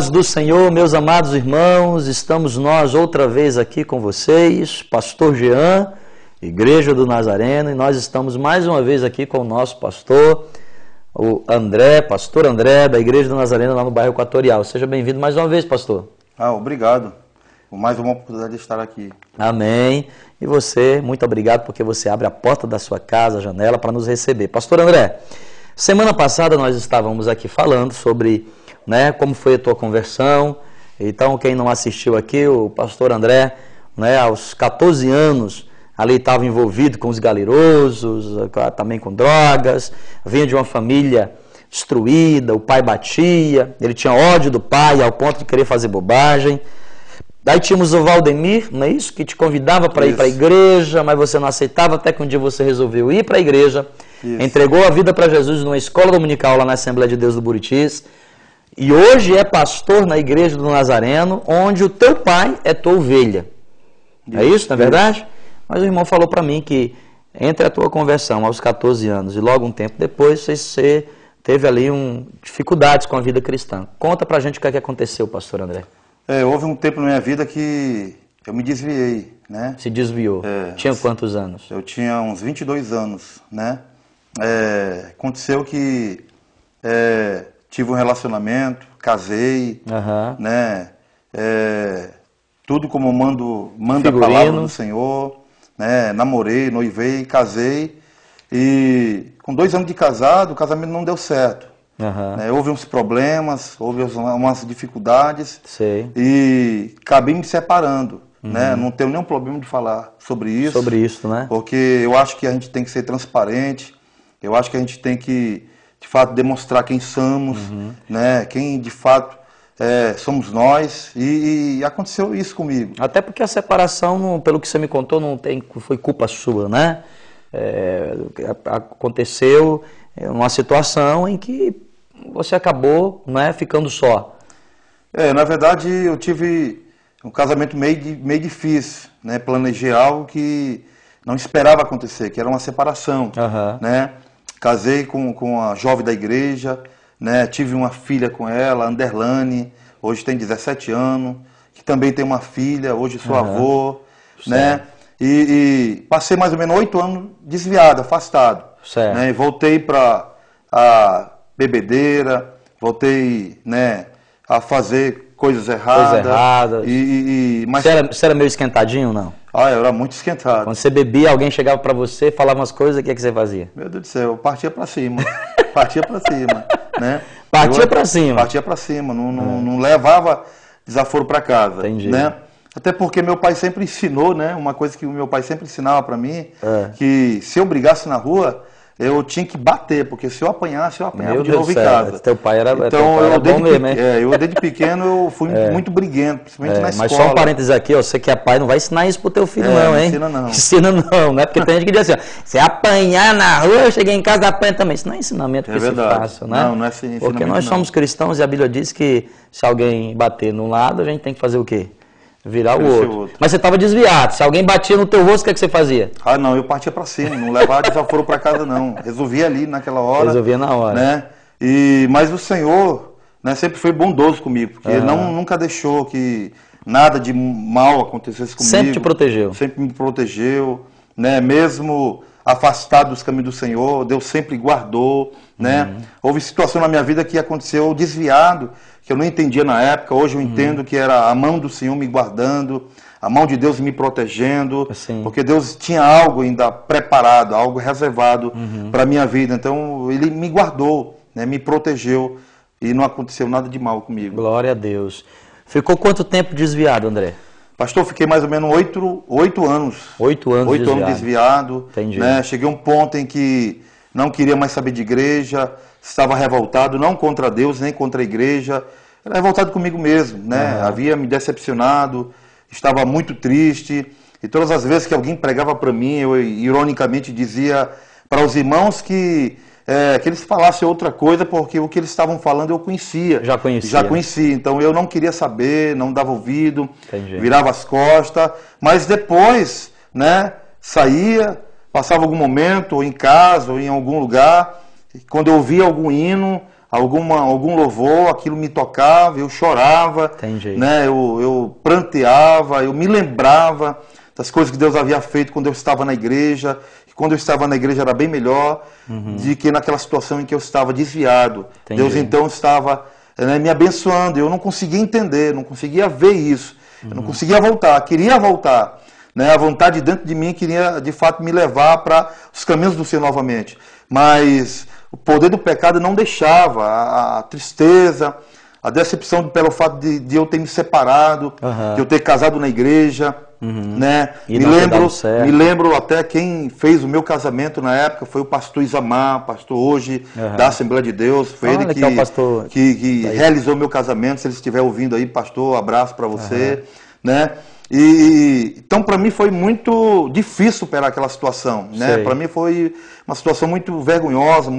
paz do Senhor, meus amados irmãos, estamos nós outra vez aqui com vocês, Pastor Jean, Igreja do Nazareno, e nós estamos mais uma vez aqui com o nosso pastor, o André, Pastor André, da Igreja do Nazareno, lá no bairro Equatorial. Seja bem-vindo mais uma vez, pastor. Obrigado por mais uma oportunidade de estar aqui. Amém. E você, muito obrigado porque você abre a porta da sua casa, a janela, para nos receber. Pastor André, semana passada nós estávamos aqui falando sobre como foi a tua conversão. Então, quem não assistiu aqui, o pastor André, aos 14 anos, ali estava envolvido com os galirosos, também com drogas, vinha de uma família destruída, o pai batia, ele tinha ódio do pai ao ponto de querer fazer bobagem. Daí tínhamos o Valdemir, não é isso? Que te convidava para ir para a igreja, mas você não aceitava, até que um dia você resolveu ir para a igreja, entregou a vida para Jesus numa escola dominical lá na Assembleia de Deus do Buritis, e hoje é pastor na Igreja do Nazareno, onde o teu pai é tua ovelha. É isso, não é verdade? Mas o irmão falou para mim que entre a tua conversão aos 14 anos e logo um tempo depois, você teve ali dificuldades com a vida cristã. Conta pra gente o que é que aconteceu, pastor André. Houve um tempo na minha vida que eu me desviei, né? Se desviou. Tinha quantos anos? Eu tinha uns 22 anos, né? Aconteceu que tive um relacionamento, casei, né? Tudo como manda a palavra do Senhor, né? Namorei, noivei, casei, e com 2 anos de casado, o casamento não deu certo. Houve uns problemas, houve umas dificuldades. E acabei me separando. Né? Não tenho nenhum problema de falar sobre isso. Né? Porque eu acho que a gente tem que ser transparente, eu acho que a gente tem que, de fato, demonstrar quem somos, né? Quem de fato somos nós, e aconteceu isso comigo. Até porque a separação, pelo que você me contou, não foi culpa sua, né? Aconteceu uma situação em que você acabou ficando só. Na verdade, eu tive um casamento meio difícil, né? Planejei algo que não esperava acontecer, que era uma separação, né? Casei com a jovem da igreja, né? Tive uma filha com ela, Anderlane, hoje tem 17 anos, que também tem uma filha, hoje sou avô, né? E passei mais ou menos 8 anos desviado, afastado. Né? E voltei para a bebedeira, voltei, né, a fazer coisas erradas. Mas você era meio esquentadinho ou não? Eu era muito esquentado. Quando você bebia, alguém chegava para você, falava umas coisas, o que você fazia? Meu Deus do céu, eu partia para cima. Partia para cima, né? Partia para cima? Partia para cima, não levava desaforo para casa. Entendi. Né? Até porque meu pai sempre ensinou, né? Uma coisa que o meu pai sempre ensinava para mim, que se eu brigasse na rua, eu tinha que bater, porque se eu apanhasse, eu apanhava de novo em casa. Teu pai era, então, bom mesmo, hein? Eu desde pequeno eu fui muito briguento, principalmente na escola. Mas só um parênteses aqui, você que é pai, não vai ensinar isso pro teu filho não, hein? Ensina não. Ensina não, né? Porque tem gente que diz assim, se apanhar na rua, eu cheguei em casa, apanha também. Isso não é ensinamento que se faça, né? Não é ensinamento. Porque nós somos cristãos e a Bíblia diz que se alguém bater num lado, a gente tem que fazer o quê? Virar o outro. Mas você estava desviado. Se alguém batia no teu rosto, o que você fazia? Não, eu partia para cima, não levava desaforo para casa não. Resolvia ali naquela hora. Resolvia na hora. Né? Mas o Senhor, né, sempre foi bondoso comigo, porque nunca deixou que nada de mal acontecesse comigo. Sempre te protegeu. Sempre me protegeu, né? Mesmo afastado dos caminhos do Senhor, Deus sempre guardou, né? Houve situação na minha vida que aconteceu desviado, que eu não entendia na época, hoje eu entendo que era a mão do Senhor me guardando, a mão de Deus me protegendo, porque Deus tinha algo ainda preparado, algo reservado para a minha vida, então Ele me guardou, né? Me protegeu e não aconteceu nada de mal comigo. Glória a Deus. Ficou quanto tempo desviado, André? Pastor, fiquei mais ou menos 8 anos. 8 anos 8 anos desviado. Entendi. Né? Cheguei a um ponto em que não queria mais saber de igreja, estava revoltado, não contra Deus, nem contra a igreja, era revoltado comigo mesmo, né? Havia me decepcionado, estava muito triste, e todas as vezes que alguém pregava para mim, eu ironicamente dizia para os irmãos que eles falassem outra coisa, porque o que eles estavam falando eu conhecia. Já conhecia. Então eu não queria saber, não dava ouvido, virava as costas, mas depois, né, saía, passava algum momento, ou em casa, ou em algum lugar, quando eu ouvia algum hino, algum louvor, aquilo me tocava, eu chorava, né? Eu pranteava, eu me lembrava das coisas que Deus havia feito quando eu estava na igreja. E quando eu estava na igreja era bem melhor do que naquela situação em que eu estava desviado. Deus então estava, né, me abençoando. Eu não conseguia entender, não conseguia ver isso. Eu não conseguia voltar, queria voltar. Né? A vontade dentro de mim queria, de fato, me levar para os caminhos do Senhor novamente. Mas o poder do pecado não deixava, a tristeza, a decepção pelo fato de eu ter me separado, de eu ter casado na igreja. Né? Me lembro até quem fez o meu casamento na época foi o pastor Isamar, pastor hoje da Assembleia de Deus. Foi ele que realizou o meu casamento. Se ele estiver ouvindo aí, pastor, abraço para você. Né? Então, para mim, foi muito difícil superar aquela situação. Né? Para mim, foi uma situação muito vergonhosa,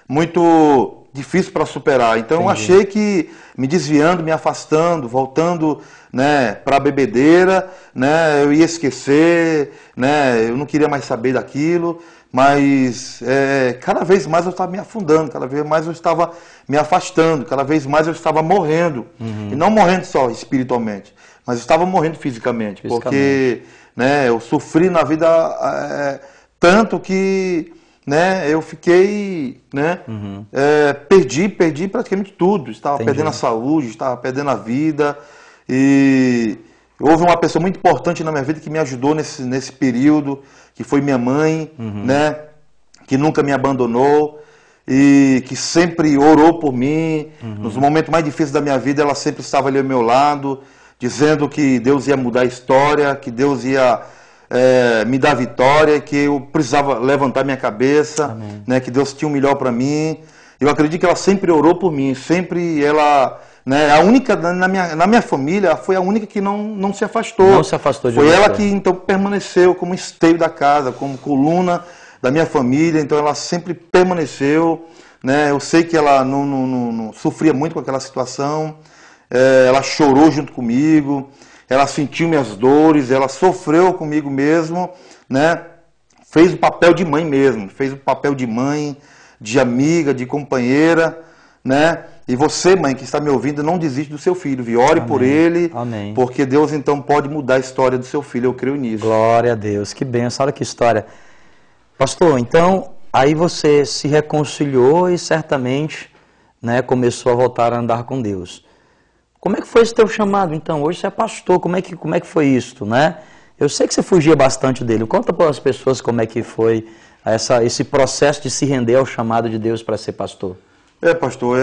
muito difícil para superar. Então, eu achei que me desviando, me afastando, voltando, né, para a bebedeira, né, eu ia esquecer, né, eu não queria mais saber daquilo. Mas cada vez mais eu estava me afundando, cada vez mais eu estava me afastando, cada vez mais eu estava morrendo. E não morrendo só espiritualmente, mas eu estava morrendo fisicamente. Porque, né, eu sofri na vida tanto que, né, eu fiquei, né, perdi praticamente tudo. Estava perdendo a saúde, estava perdendo a vida. E houve uma pessoa muito importante na minha vida que me ajudou nesse período, que foi minha mãe, né, que nunca me abandonou e que sempre orou por mim. Nos momentos mais difíceis da minha vida, ela sempre estava ali ao meu lado, dizendo que Deus ia mudar a história, que Deus ia me dar vitória, que eu precisava levantar minha cabeça, né, que Deus tinha o melhor para mim. Eu acredito que ela sempre orou por mim, sempre ela... Né, a única, na minha família, foi a única que não se afastou. Não se afastou de você. Foi ela que então permaneceu como esteio da casa, como coluna da minha família. Então ela sempre permaneceu. Né, eu sei que ela não sofria muito com aquela situação. Ela chorou junto comigo. Ela sentiu minhas dores. Ela sofreu comigo mesmo. Né, fez o papel de mãe mesmo. Fez o papel de mãe, de amiga, de companheira. Né? E você, mãe, que está me ouvindo, não desiste do seu filho, viu? Ore por ele, porque Deus então pode mudar a história do seu filho, eu creio nisso. Glória a Deus, que bênção, olha que história. Pastor, então, aí você se reconciliou e certamente, né, começou a voltar a andar com Deus. Como é que foi esse teu chamado, então? Hoje você é pastor, como é que foi isso, né? Eu sei que você fugia bastante dele, conta para as pessoas como é que foi esse processo de se render ao chamado de Deus para ser pastor. Pastor,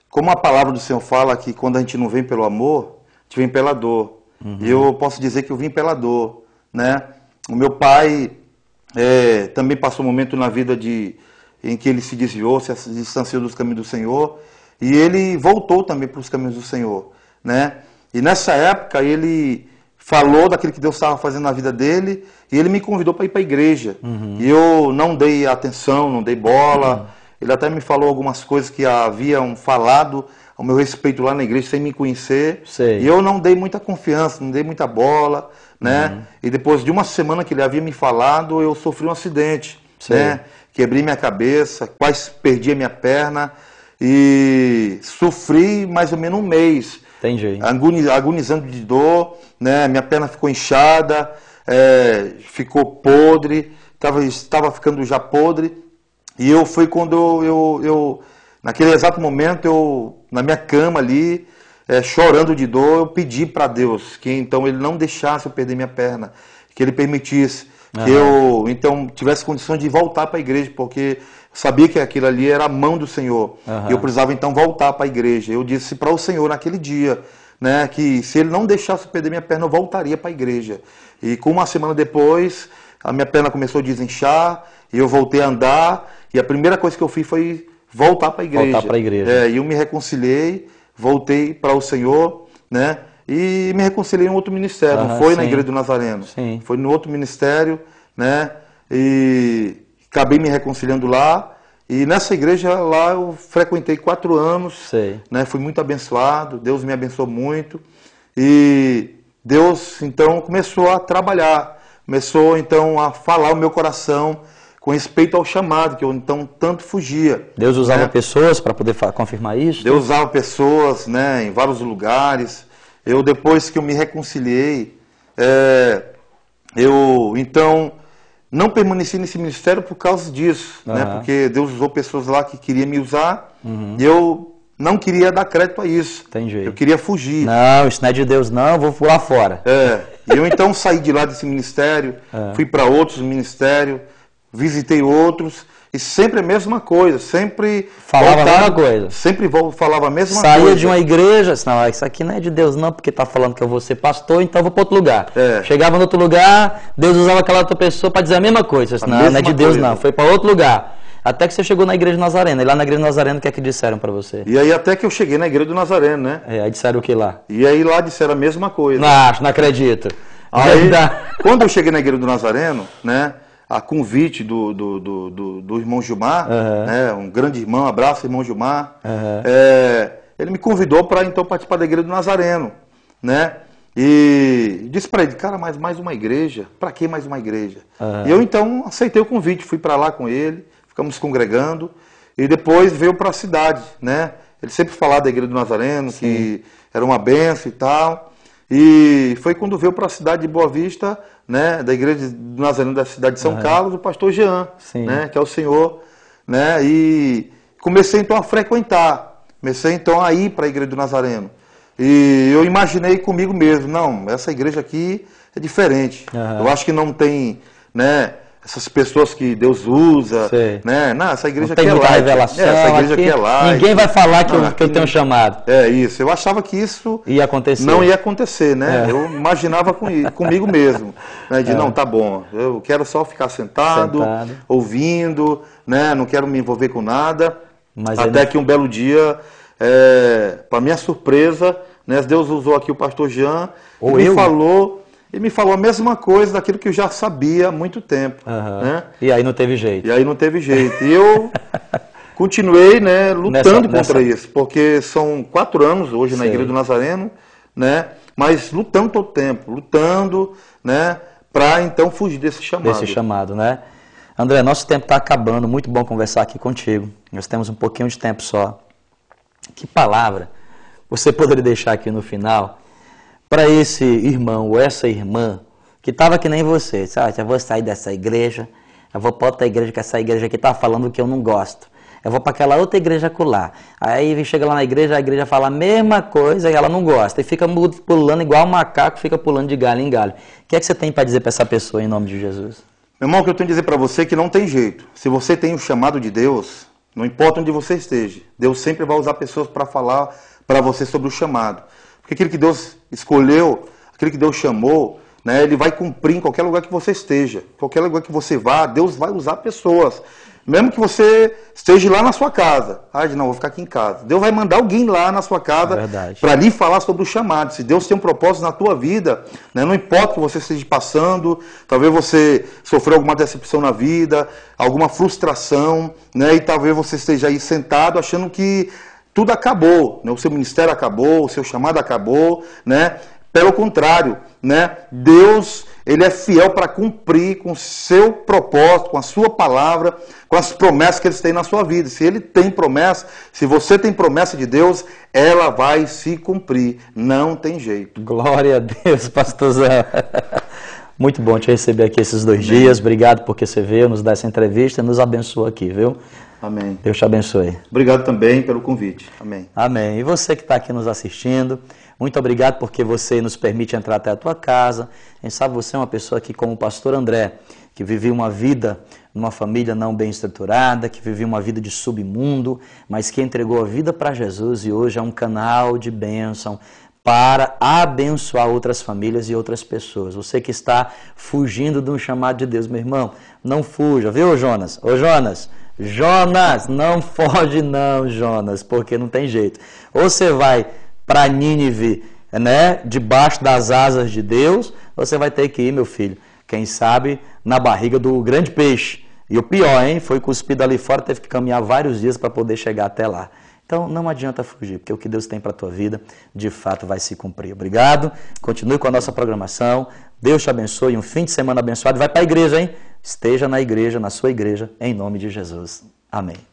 como a palavra do Senhor fala que quando a gente não vem pelo amor, a gente vem pela dor. E eu posso dizer que eu vim pela dor, né? O meu pai também passou um momento na vida em que ele se desviou, se distanciou dos caminhos do Senhor, e ele voltou também para os caminhos do Senhor, né? E nessa época ele falou daquilo que Deus estava fazendo na vida dele, e ele me convidou para ir para a igreja. E eu não dei atenção, não dei bola. Ele até me falou algumas coisas que haviam falado ao meu respeito lá na igreja, sem me conhecer. E eu não dei muita confiança, não dei muita bola, né? E depois de uma semana que ele havia me falado, eu sofri um acidente, né? Quebrei minha cabeça, quase perdi a minha perna e sofri mais ou menos um mês. Agonizando de dor, né? Minha perna ficou inchada, ficou podre, estava ficando já podre. E foi quando eu naquele exato momento, na minha cama ali, chorando de dor, eu pedi para Deus que então Ele não deixasse eu perder minha perna, que Ele permitisse que eu então tivesse condições de voltar para a igreja, porque eu sabia que aquilo ali era a mão do Senhor. E eu precisava então voltar para a igreja. Eu disse para o Senhor naquele dia, né, que se Ele não deixasse eu perder minha perna, eu voltaria para a igreja. E com uma semana depois, a minha perna começou a desinchar, e eu voltei a andar, e a primeira coisa que eu fiz foi voltar para a igreja. Voltar para a igreja. E eu me reconciliei, voltei para o Senhor, né? E me reconciliei em outro ministério. Não foi na Igreja do Nazareno. Foi no outro ministério, né? E acabei me reconciliando lá. E nessa igreja lá eu frequentei 4 anos. Né? Fui muito abençoado. Deus me abençoou muito. E Deus então começou a trabalhar. Começou então a falar o meu coração com com respeito ao chamado, que eu então tanto fugia. Deus usava pessoas para poder confirmar isso? Deus usava pessoas, né, em vários lugares. Eu, depois que eu me reconciliei, eu então não permaneci nesse ministério por causa disso, né, porque Deus usou pessoas lá que queriam me usar, e eu não queria dar crédito a isso. Entendi. Eu queria fugir. Não, isso não é de Deus não, eu vou pular fora. E eu então saí de lá desse ministério, fui para outros ministérios, visitei outros, e sempre a mesma coisa, sempre falava a mesma coisa. Sempre falava a mesma coisa. Saía de uma igreja, não, isso aqui não é de Deus não, porque está falando que eu vou ser pastor, então eu vou para outro lugar. Chegava em outro lugar, Deus usava aquela outra pessoa para dizer a mesma coisa. Não, não é de Deus não, foi para outro lugar. Até que você chegou na Igreja do Nazareno. E lá na Igreja do Nazareno, o que é que disseram para você? E aí até que eu cheguei na Igreja do Nazareno, né? Aí disseram o que lá? E aí lá disseram a mesma coisa. Não acredito. Aí, quando eu cheguei na Igreja do Nazareno, né? A convite do irmão Gilmar, né, um grande irmão, abraço, irmão Gilmar, ele me convidou para então participar da Igreja do Nazareno, né? E disse para ele, cara, mais uma igreja? Para que mais uma igreja? E eu então aceitei o convite, fui para lá com ele, ficamos congregando, e depois veio para a cidade, né? Ele sempre falava da Igreja do Nazareno, que era uma benção e tal. E foi quando veio para a cidade de Boa Vista, né, da Igreja do Nazareno da cidade de São Carlos, o pastor Jean, né, que é o senhor, né, e comecei então a frequentar, comecei então a ir para a Igreja do Nazareno. E eu imaginei comigo mesmo, não, essa igreja aqui é diferente. Eu acho que não tem, né, essas pessoas que Deus usa, né? Não, essa igreja aqui é light. Revelação, essa igreja aqui é light. Ninguém vai falar que eu tenho chamado. É isso. Eu achava que isso ia acontecer. Não ia acontecer, né? Eu imaginava comigo mesmo, né? De não, tá bom. Eu quero só ficar sentado. Ouvindo, né? Não quero me envolver com nada. Mas até que um belo dia, para minha surpresa, né? Deus usou aqui o pastor Jean e me falou a mesma coisa daquilo que eu já sabia há muito tempo. Né? E aí não teve jeito. E eu continuei, né, lutando contra isso, porque são 4 anos hoje na Igreja do Nazareno, né, mas lutando todo o tempo, né, para então fugir desse chamado. Né? André, nosso tempo está acabando, muito bom conversar aqui contigo. Nós temos um pouquinho de tempo só. Que palavra você poderia deixar aqui no final para esse irmão ou essa irmã que estava que nem você, sabe? Eu vou sair dessa igreja, eu vou para outra igreja, que essa igreja aqui está falando que eu não gosto. Eu vou para aquela outra igreja acolá. Aí chega lá na igreja, a igreja fala a mesma coisa e ela não gosta. E fica pulando igual um macaco, fica pulando de galho em galho. O que é que você tem para dizer para essa pessoa em nome de Jesus? Meu irmão, o que eu tenho a dizer para você é que não tem jeito. Se você tem o chamado de Deus, não importa onde você esteja, Deus sempre vai usar pessoas para falar para você sobre o chamado. Porque aquilo que Deus escolheu, aquilo que Deus chamou, né, Ele vai cumprir em qualquer lugar que você esteja. Qualquer lugar que você vá, Deus vai usar pessoas. Mesmo que você esteja lá na sua casa. Não, vou ficar aqui em casa. Deus vai mandar alguém lá na sua casa para lhe falar sobre o chamado. Se Deus tem um propósito na tua vida, né, não importa o que você esteja passando, talvez você sofreu alguma decepção na vida, alguma frustração, né, e talvez você esteja aí sentado achando que tudo acabou, né? O seu ministério acabou, o seu chamado acabou, né? Pelo contrário, né? Deus, Ele é fiel para cumprir com o seu propósito, com a sua palavra, com as promessas que Ele tem na sua vida. Se Ele tem promessa, se você tem promessa de Deus, ela vai se cumprir. Não tem jeito. Glória a Deus, pastorzão. Muito bom te receber aqui esses 2 dias. Obrigado porque você veio nos dar essa entrevista e nos abençoa aqui, viu? Amém. Deus te abençoe. Obrigado também pelo convite. Amém. Amém. E você que está aqui nos assistindo, muito obrigado porque você nos permite entrar até a tua casa. Quem sabe você é uma pessoa que, como o pastor André, que vivia uma vida numa família não bem estruturada, que vivia uma vida de submundo, mas que entregou a vida para Jesus e hoje é um canal de bênção para abençoar outras famílias e outras pessoas. Você que está fugindo de um chamado de Deus, meu irmão, não fuja, viu, Jonas? Ô, Jonas, não foge não, Jonas, porque não tem jeito. Ou você vai para Nínive, né, debaixo das asas de Deus, ou você vai ter que ir, meu filho, quem sabe, na barriga do grande peixe. E o pior, hein, foi cuspido ali fora, teve que caminhar vários dias para poder chegar até lá. Então, não adianta fugir, porque o que Deus tem para a tua vida, de fato, vai se cumprir. Obrigado, continue com a nossa programação, Deus te abençoe, um fim de semana abençoado. Vai para a igreja, hein? esteja na igreja, na sua igreja, em nome de Jesus. Amém.